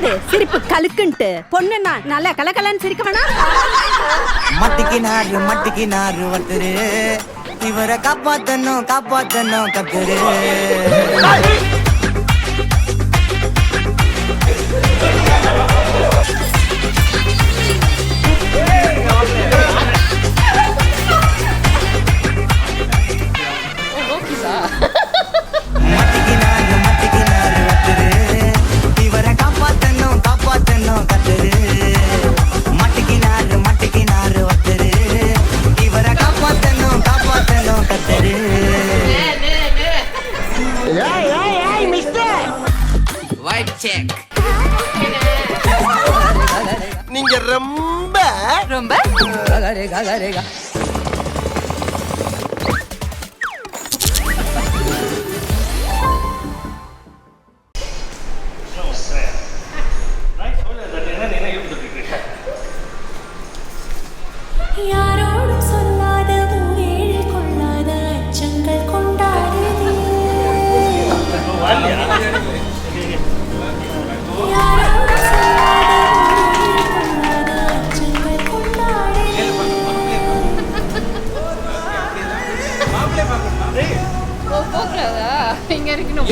பாரு சிரிப்பு கலுக்குன்ட்டு. பொண்ணுன்னா நல்லா கலகலன்னு சிரிக்க வேணா. மட்டிக்கினாரு ஒருத்தரு, இவரை காப்பாத்தணும் கத்துரு. நீங்க ரொம்ப ரொம்ப யாரோடும் சொல்லாத மூவேழில் கொள்ளாத அச்சங்கள் கொண்டாடுதே. யாரோடும் சொல்லாத மூவேழில் கொள்ளாத அச்சங்கள் கொண்டாடுதே. இங்க இருக்கணும்.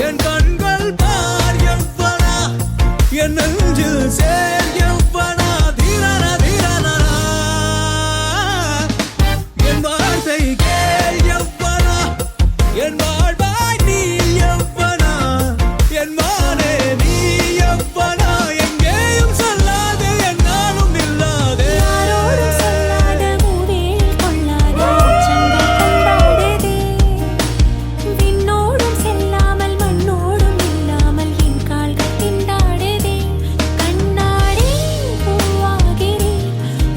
என் கண்கள் பார் எவ்வனா, என் நெஞ்சில் சேர் எவ்வனா, தீரன தீரனா, என் வார்த்தை கேள் எவ்வனா, என் வாழ்வாய் நீ எவ்வனா, என் மானே நீ எவ்வனா, எங்கேயும் சொல்லாது என்னாலும் இல்லாதே. யாரோடும் சொல்லாத மூவேழில் கொள்ளாத அச்சங்கள் கொண்டாடுதே. விண்ணோடும் செல்லாமல் மண்ணோடும் இல்லாமல் என் கால்கள் திண்டாடுதே. கண்ணாடி பூவாகிறேன்,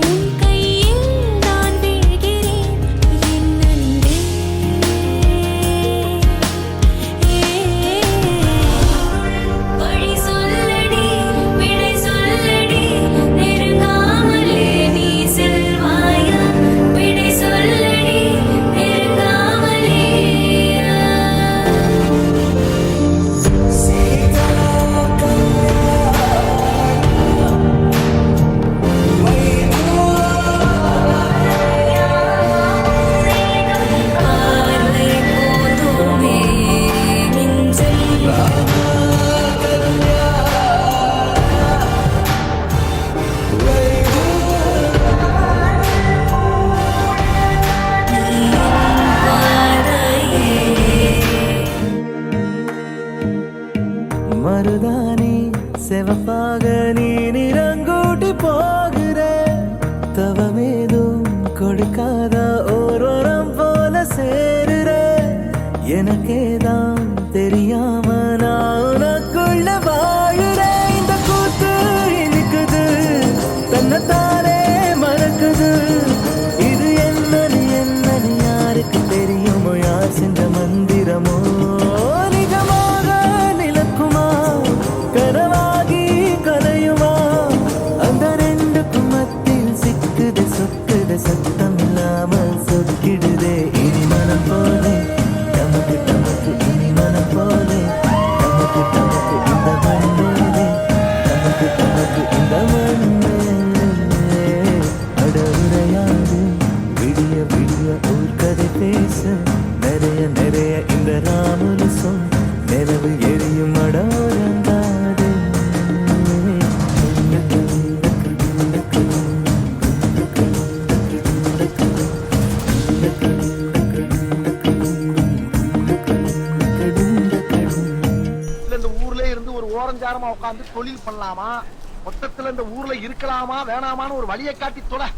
உன் கையில் நான் வீழ்கிறேன். என் அன்பே வழி சொல்லடி, விடை சொல்லடி, நெருங்காமலே நீ செல்வாயா. விடை சொல்லடி, நெருங்காமலே. பார்வை போதுமே மிஞ்சல். மருதானி செவப்பாக நீ நிறங்கூட்டி போகிற, தவமேதும் கொடுக்காத ஓரோரம் போல சேருற. எனக்கேதான் தெரியாம நான் உனக்குள்ள வாழுற. இந்த கூத்து இனிக்குது, தன்னைத்தானே மறக்குது. இது என்னன்னு யாருக்கு தெரியுமோ, யார் சென்ற மந்திரமோ. நிஜமாக நிலக்குமா, கனவாகி கலையுமா, அந்த ரெண்டுக்கும் மத்தியில் சிக்குது சொக்குது, சத்தம் இல்லாமல் சொக்கிடுதே. இனி மனம் போலே நமக்கு நமக்கு, இனி மனம் போலே நமக்கு நமக்கு இந்த மண்ணே, நமக்கு நமக்கு இந்த மண்ணே. அட உரையாது விடிய விடிய ஒரு கதை பேச, நிறைய நிறைய இந்த ராமனுசும் நிலவு எரியும் அடோரங்காது. இந்த ஊர்ல இருந்து ஒரு ஓரஞ்சாரமா உட்கார்ந்து தொழில் பண்ணலாமா, மொத்தத்துல இந்த ஊர்ல இருக்கலாமா வேணாமான்னு ஒரு வழியை காட்டி தொலை.